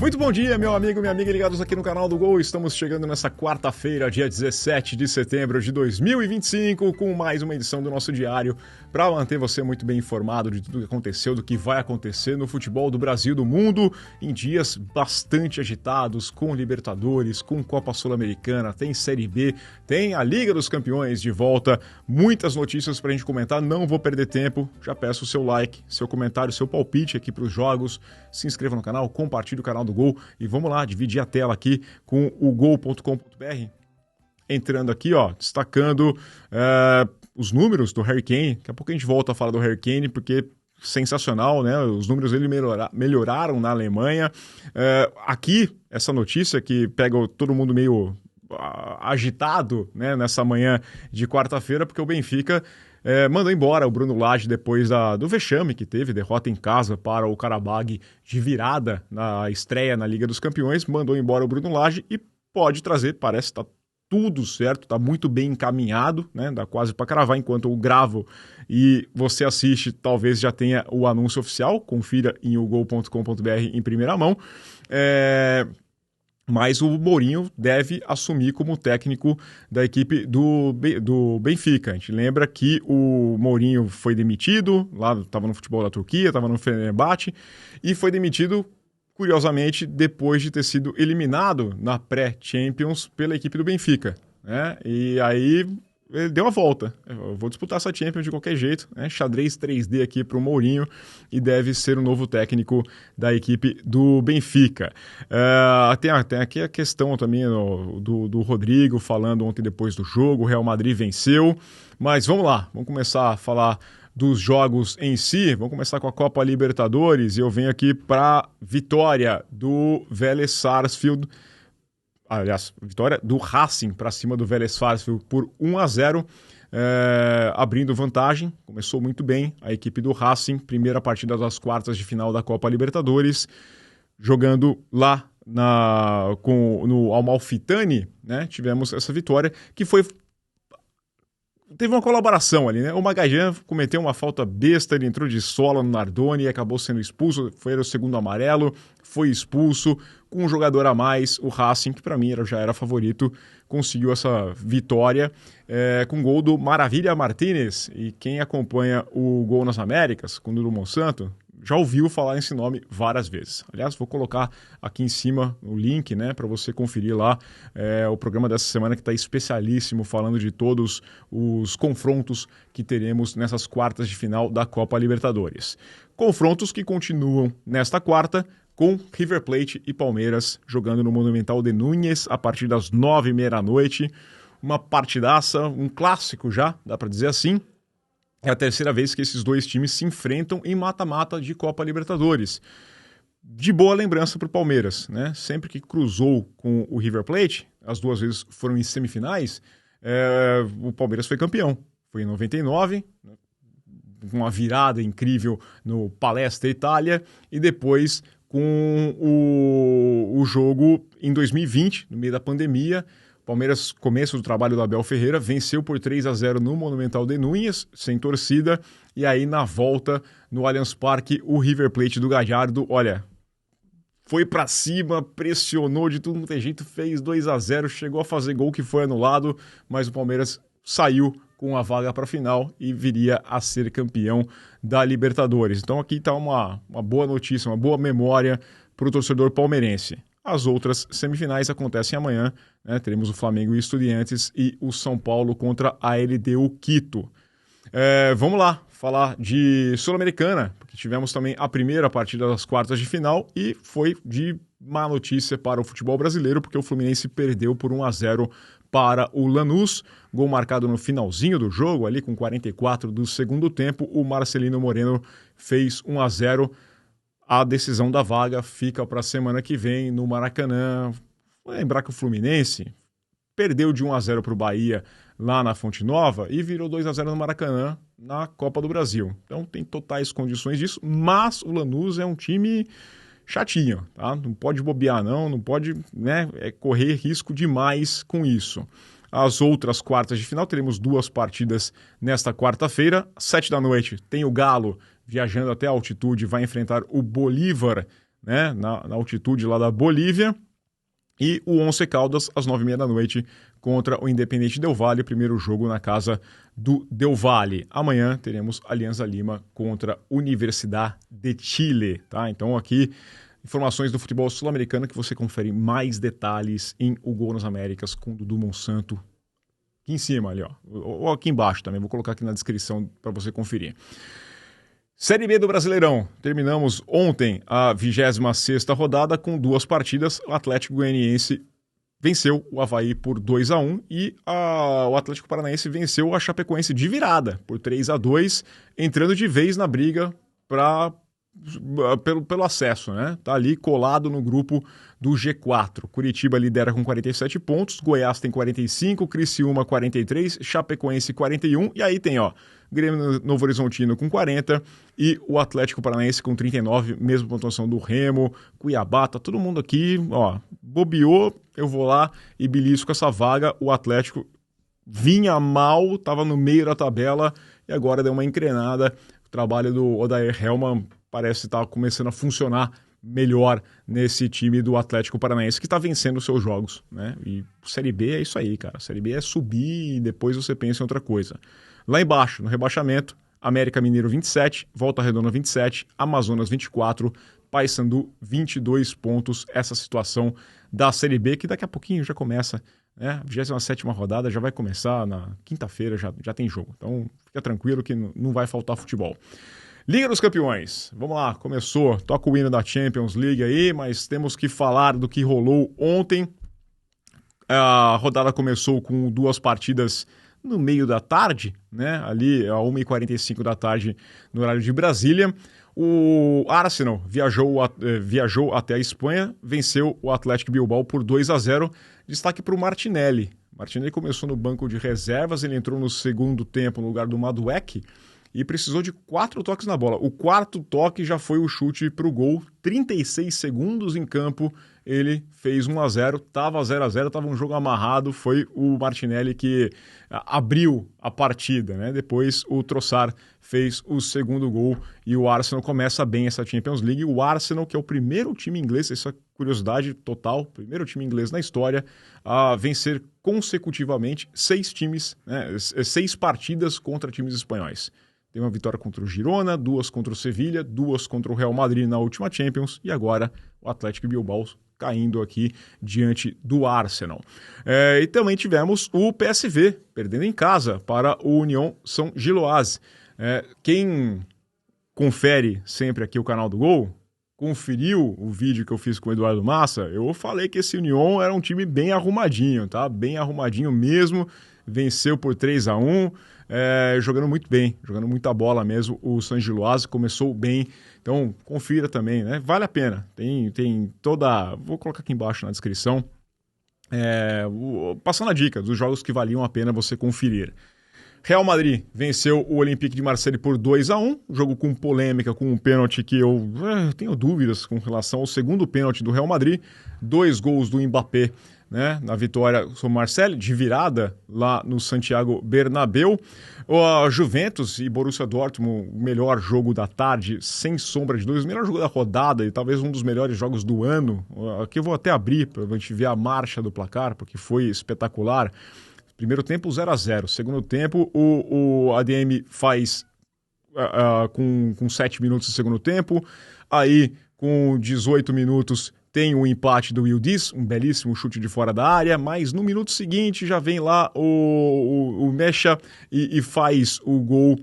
Muito bom dia, meu amigo, minha amiga, ligados aqui no canal do Gol. Estamos chegando nessa quarta-feira, dia 17 de setembro de 2025, com mais uma edição do nosso diário para manter você muito bem informado de tudo que aconteceu, do que vai acontecer no futebol do Brasil e do mundo, em dias bastante agitados, com Libertadores, com Copa Sul-Americana, tem Série B, tem a Liga dos Campeões de volta, muitas notícias para a gente comentar, não vou perder tempo, já peço o seu like, seu comentário, seu palpite aqui para os jogos, se inscreva no canal, compartilhe o canal do Gol e vamos lá, dividir a tela aqui com o gol.com.br. Entrando aqui, ó, destacando os números do Harry Kane. Daqui a pouco a gente volta a falar do Harry Kane, porque sensacional, né? Os números dele melhoraram na Alemanha. Aqui, essa notícia que pega todo mundo meio agitado, né, nessa manhã de quarta-feira, porque o Benfica mandou embora o Bruno Lage depois do vexame que teve, derrota em casa para o Qarabag de virada na estreia na Liga dos Campeões, mandou embora o Bruno Lage e pode trazer, parece que está tudo certo, está muito bem encaminhado, né? Dá quase para cravar enquanto eu gravo e você assiste, talvez já tenha o anúncio oficial, confira em ogol.com.br em primeira mão. Mas o Mourinho deve assumir como técnico da equipe do Benfica. A gente lembra que o Mourinho foi demitido, lá estava no futebol da Turquia, estava no Fenerbahçe, e foi demitido, curiosamente, depois de ter sido eliminado na pré-Champions pela equipe do Benfica, né? E aí ele deu a volta. Eu vou disputar essa Champions de qualquer jeito, né? Xadrez 3D aqui para o Mourinho e deve ser o novo técnico da equipe do Benfica. Tem aqui a questão também do Rodrigo falando ontem depois do jogo, o Real Madrid venceu, mas vamos lá, vamos começar a falar dos jogos em si. Vamos começar com a Copa Libertadores e eu venho aqui para vitória do Vélez Sarsfield. Aliás, vitória do Racing para cima do Vélez Sarsfield por 1-0, abrindo vantagem. Começou muito bem a equipe do Racing, primeira partida das quartas de final da Copa Libertadores, jogando lá no Amalfitani, né? Tivemos essa vitória que teve uma colaboração ali, né? O Magajan cometeu uma falta besta, ele entrou de sola no Nardoni e acabou sendo expulso, foi o segundo amarelo, foi expulso, com um jogador a mais, o Racing, que para mim já era favorito, conseguiu essa vitória com gol do Maravilha Martínez, e quem acompanha o Gol nas Américas, com o Nuno Monsanto, já ouviu falar nesse nome várias vezes. Aliás, vou colocar aqui em cima o link, né, para você conferir lá o programa dessa semana, que está especialíssimo, falando de todos os confrontos que teremos nessas quartas de final da Copa Libertadores. Confrontos que continuam nesta quarta, com River Plate e Palmeiras jogando no Monumental de Núñez a partir das 9h30 da noite. Uma partidaça, um clássico já, dá para dizer assim. É a terceira vez que esses dois times se enfrentam em mata-mata de Copa Libertadores. De boa lembrança para o Palmeiras, né? Sempre que cruzou com o River Plate, as duas vezes foram em semifinais, o Palmeiras foi campeão. Foi em 99, uma virada incrível no Palestra Itália, e depois com o jogo em 2020, no meio da pandemia. Palmeiras, começo do trabalho do Abel Ferreira, venceu por 3-0 no Monumental de Núñez, sem torcida, e aí na volta no Allianz Parque, o River Plate do Gallardo, olha, foi pra cima, pressionou de tudo quanto é jeito, fez 2-0, chegou a fazer gol que foi anulado, mas o Palmeiras saiu com a vaga para a final e viria a ser campeão da Libertadores. Então aqui está uma boa notícia, uma boa memória para o torcedor palmeirense. As outras semifinais acontecem amanhã, né? Teremos o Flamengo e Estudiantes e o São Paulo contra a LDU Quito. Vamos lá, falar de Sul-Americana, porque tivemos também a primeira partida das quartas de final e foi de má notícia para o futebol brasileiro, porque o Fluminense perdeu por 1-0 para o Lanús, gol marcado no finalzinho do jogo, ali com 44 do segundo tempo, o Marcelino Moreno fez 1-0, a decisão da vaga fica para a semana que vem no Maracanã. Vou lembrar que o Fluminense perdeu de 1-0 para o Bahia lá na Fonte Nova e virou 2-0 no Maracanã na Copa do Brasil. Então tem totais condições disso, mas o Lanús é um time chatinho, tá? Não pode bobear não pode, né, correr risco demais com isso. As outras quartas de final, teremos duas partidas nesta quarta-feira. 7 da noite tem o Galo viajando até a altitude, vai enfrentar o Bolívar né, na altitude lá da Bolívia. E o Once Caldas, às 9h30 da noite, contra o Independiente Del Valle, primeiro jogo na casa do Del Valle. Amanhã teremos Alianza Lima contra Universidad de Chile, tá? Então aqui, informações do futebol sul-americano que você confere mais detalhes em O Gol nas Américas com o Dudu Monsanto. Aqui em cima ali, ó. Ou aqui embaixo também, vou colocar aqui na descrição para você conferir. Série B do Brasileirão. Terminamos ontem a 26ª rodada com 2 partidas. O Atlético Goianiense venceu o Avaí por 2-1 e o Atlético Paranaense venceu a Chapecoense de virada por 3-2, entrando de vez na briga pelo acesso, né? Tá ali colado no grupo do G4. Curitiba lidera com 47 pontos, Goiás tem 45, Criciúma 43, Chapecoense 41, e aí tem, ó, Grêmio Novo Horizontino com 40 e o Atlético Paranaense com 39, mesma pontuação do Remo, Cuiabá, tá todo mundo aqui, ó, bobeou, eu vou lá e belisco essa vaga. O Atlético vinha mal, tava no meio da tabela e agora deu uma engrenada. O trabalho do Odair Hellmann parece estar começando a funcionar melhor nesse time do Atlético Paranaense, que está vencendo os seus jogos, né? E Série B é isso aí, cara. Série B é subir e depois você pensa em outra coisa. Lá embaixo, no rebaixamento, América Mineiro 27, Volta Redonda 27, Amazonas 24, Paysandu 22 pontos. Essa situação da Série B, que daqui a pouquinho já começa, né? A 27ª rodada já vai começar na quinta-feira, já tem jogo. Então fica tranquilo que não vai faltar futebol. Liga dos Campeões, vamos lá, começou, toca o hino da Champions League aí, mas temos que falar do que rolou ontem. A rodada começou com 2 partidas no meio da tarde, né? Ali a 1h45 da tarde no horário de Brasília. O Arsenal viajou até a Espanha, venceu o Athletic Bilbao por 2-0. Destaque para o Martinelli. Martinelli começou no banco de reservas, ele entrou no segundo tempo no lugar do Madueke e precisou de 4 toques na bola. O 4º toque já foi o chute para o gol. 36 segundos em campo, ele fez 1-0. Tava 0-0, tava um jogo amarrado. Foi o Martinelli que abriu a partida, né? Depois o Trossard fez o segundo gol e o Arsenal começa bem essa Champions League. O Arsenal, que é o primeiro time inglês, essa é curiosidade total, primeiro time inglês na história a vencer consecutivamente 6 partidas contra times espanhóis. Tem uma vitória contra o Girona, 2 contra o Sevilha, 2 contra o Real Madrid na última Champions e agora o Athletic Bilbao caindo aqui diante do Arsenal. E também tivemos o PSV perdendo em casa para o Union Saint-Gilloise. Quem confere sempre aqui o canal do Gol, conferiu o vídeo que eu fiz com o Eduardo Massa, eu falei que esse Union era um time bem arrumadinho, tá? Bem arrumadinho mesmo, venceu por 3-1, jogando muito bem, jogando muita bola mesmo. O Saint-Gilloise começou bem, então confira também, né? Vale a pena, tem toda... Vou colocar aqui embaixo na descrição, passando a dica dos jogos que valiam a pena você conferir. Real Madrid venceu o Olympique de Marseille por 2-1, jogo com polêmica, com um pênalti que eu tenho dúvidas com relação ao segundo pênalti do Real Madrid, 2 gols do Mbappé, né, na vitória sobre o Marseille, de virada lá no Santiago Bernabéu. O Juventus e Borussia Dortmund, o melhor jogo da tarde, sem sombra de dúvidas, o melhor jogo da rodada e talvez um dos melhores jogos do ano. Aqui eu vou até abrir para a gente ver a marcha do placar, porque foi espetacular. Primeiro tempo 0-0, segundo tempo o ADM faz com 7 minutos do segundo tempo, aí com 18 minutos tem o empate do Yildiz, um belíssimo chute de fora da área, mas no minuto seguinte já vem lá o Mecha e faz o gol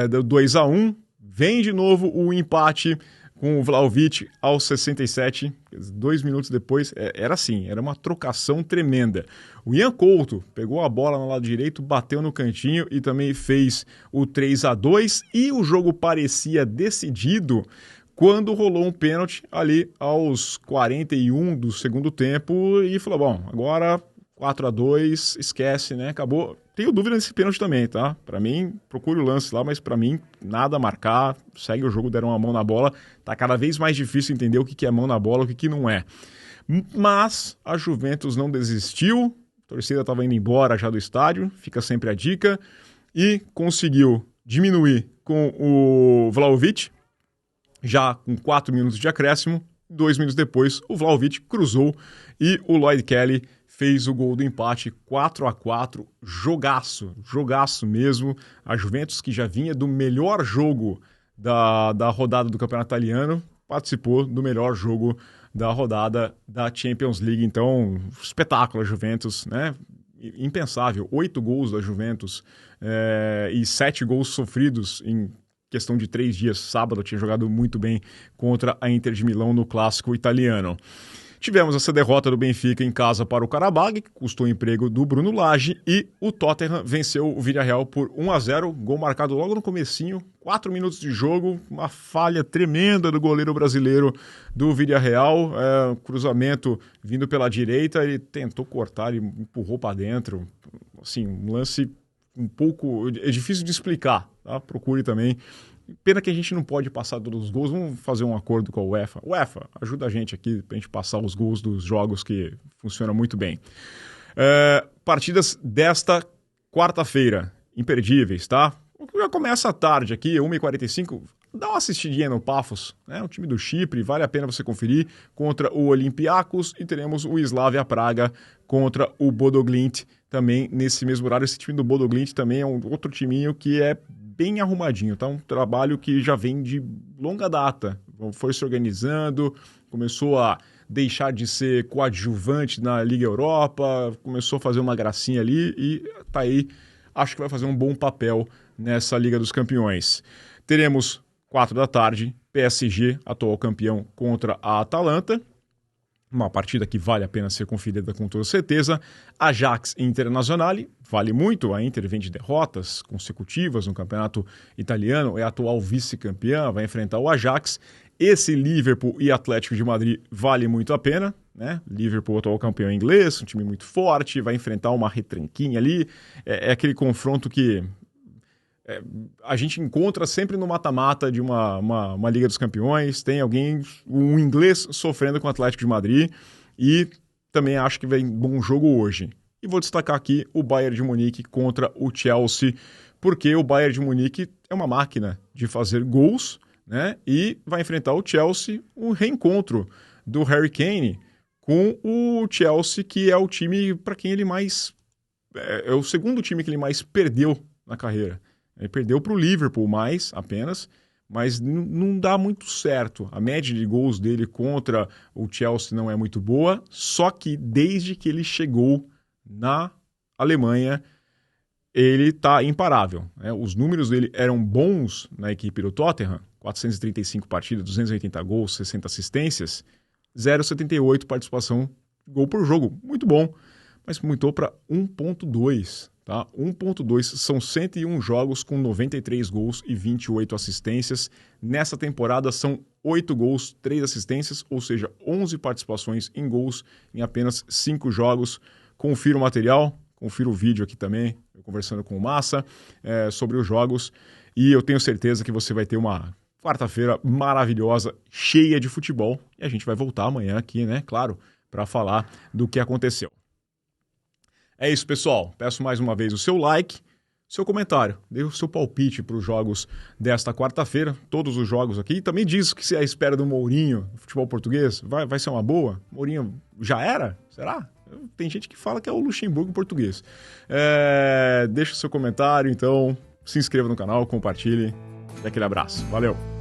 do 2-1, vem de novo o empate com o Vlahovic aos 67, 2 minutos depois, era assim, era uma trocação tremenda. O Ian Couto pegou a bola no lado direito, bateu no cantinho e também fez o 3-2 e o jogo parecia decidido quando rolou um pênalti ali aos 41 do segundo tempo e falou, bom, agora 4-2, esquece, né, acabou. Tenho dúvida nesse pênalti também, tá? Pra mim, procure o lance lá, mas pra mim, nada a marcar, segue o jogo, deram uma mão na bola, tá cada vez mais difícil entender o que é mão na bola, o que não é. Mas a Juventus não desistiu, a torcida estava indo embora já do estádio, fica sempre a dica, e conseguiu diminuir com o Vlahovic, já com 4 minutos de acréscimo, 2 minutos depois, o Vlahovic cruzou e o Lloyd Kelly fez o gol do empate 4-4, jogaço mesmo. A Juventus, que já vinha do melhor jogo da rodada do Campeonato Italiano, participou do melhor jogo da rodada da Champions League. Então, espetáculo a Juventus, né? Impensável, 8 gols da Juventus e 7 gols sofridos em questão de 3 dias. Sábado tinha jogado muito bem contra a Inter de Milão no clássico italiano. Tivemos essa derrota do Benfica em casa para o Qarabağ, que custou o emprego do Bruno Lage, e o Tottenham venceu o Villarreal por 1-0, gol marcado logo no comecinho, 4 minutos de jogo, uma falha tremenda do goleiro brasileiro do Villarreal, cruzamento vindo pela direita, ele tentou cortar, ele empurrou para dentro, assim, um lance um pouco, é difícil de explicar, tá? Procure também. Pena que a gente não pode passar todos os gols. Vamos fazer um acordo com a UEFA. UEFA, ajuda a gente aqui pra gente passar os gols dos jogos, que funciona muito bem. Partidas desta quarta-feira, imperdíveis, tá? Já começa à tarde aqui, 1h45. Dá uma assistidinha no Paphos, né? O time do Chipre, vale a pena você conferir, contra o Olympiacos, e teremos o Slavia Praga contra o Bodo Glimt também nesse mesmo horário. Esse time do Bodo Glimt também é um outro timinho que é bem arrumadinho, tá? Um trabalho que já vem de longa data, foi se organizando, começou a deixar de ser coadjuvante na Liga Europa, começou a fazer uma gracinha ali e tá aí, acho que vai fazer um bom papel nessa Liga dos Campeões. Teremos 4 da tarde, PSG, atual campeão, contra a Atalanta. Uma partida que vale a pena ser conferida com toda certeza. Ajax Internazionale, vale muito. A Inter vem de derrotas consecutivas no campeonato italiano, é a atual vice-campeã, vai enfrentar o Ajax. Esse Liverpool e Atlético de Madrid vale muito a pena, né? Liverpool, atual campeão inglês, um time muito forte, vai enfrentar uma retranquinha ali. É aquele confronto que a gente encontra sempre no mata-mata de uma Liga dos Campeões. Tem alguém, um inglês, sofrendo com o Atlético de Madrid, e também acho que vem bom jogo hoje. E vou destacar aqui o Bayern de Munique contra o Chelsea, porque o Bayern de Munique é uma máquina de fazer gols, né? E vai enfrentar o Chelsea, um reencontro do Harry Kane com o Chelsea, que é o time para quem ele mais... É o segundo time que ele mais perdeu na carreira. Ele perdeu para o Liverpool apenas, mas não dá muito certo. A média de gols dele contra o Chelsea não é muito boa, só que desde que ele chegou na Alemanha, ele está imparável, né? Os números dele eram bons na equipe do Tottenham, 435 partidas, 280 gols, 60 assistências, 0,78 participação gol por jogo, muito bom, mas aumentou para 1,2. Tá? 1.2 são 101 jogos com 93 gols e 28 assistências. Nessa temporada são 8 gols, 3 assistências, ou seja, 11 participações em gols em apenas 5 jogos. Confira o material, confira o vídeo aqui também, eu conversando com o Massa sobre os jogos, e eu tenho certeza que você vai ter uma quarta-feira maravilhosa, cheia de futebol, e a gente vai voltar amanhã aqui, né, claro, para falar do que aconteceu. É isso, pessoal. Peço mais uma vez o seu like, seu comentário, dê o seu palpite para os jogos desta quarta-feira, todos os jogos aqui. E também diz que se é a espera do Mourinho, do futebol português, vai ser uma boa. Mourinho já era? Será? Tem gente que fala que é o Luxemburgo português. Deixa o seu comentário, então, se inscreva no canal, compartilhe. E aquele abraço. Valeu!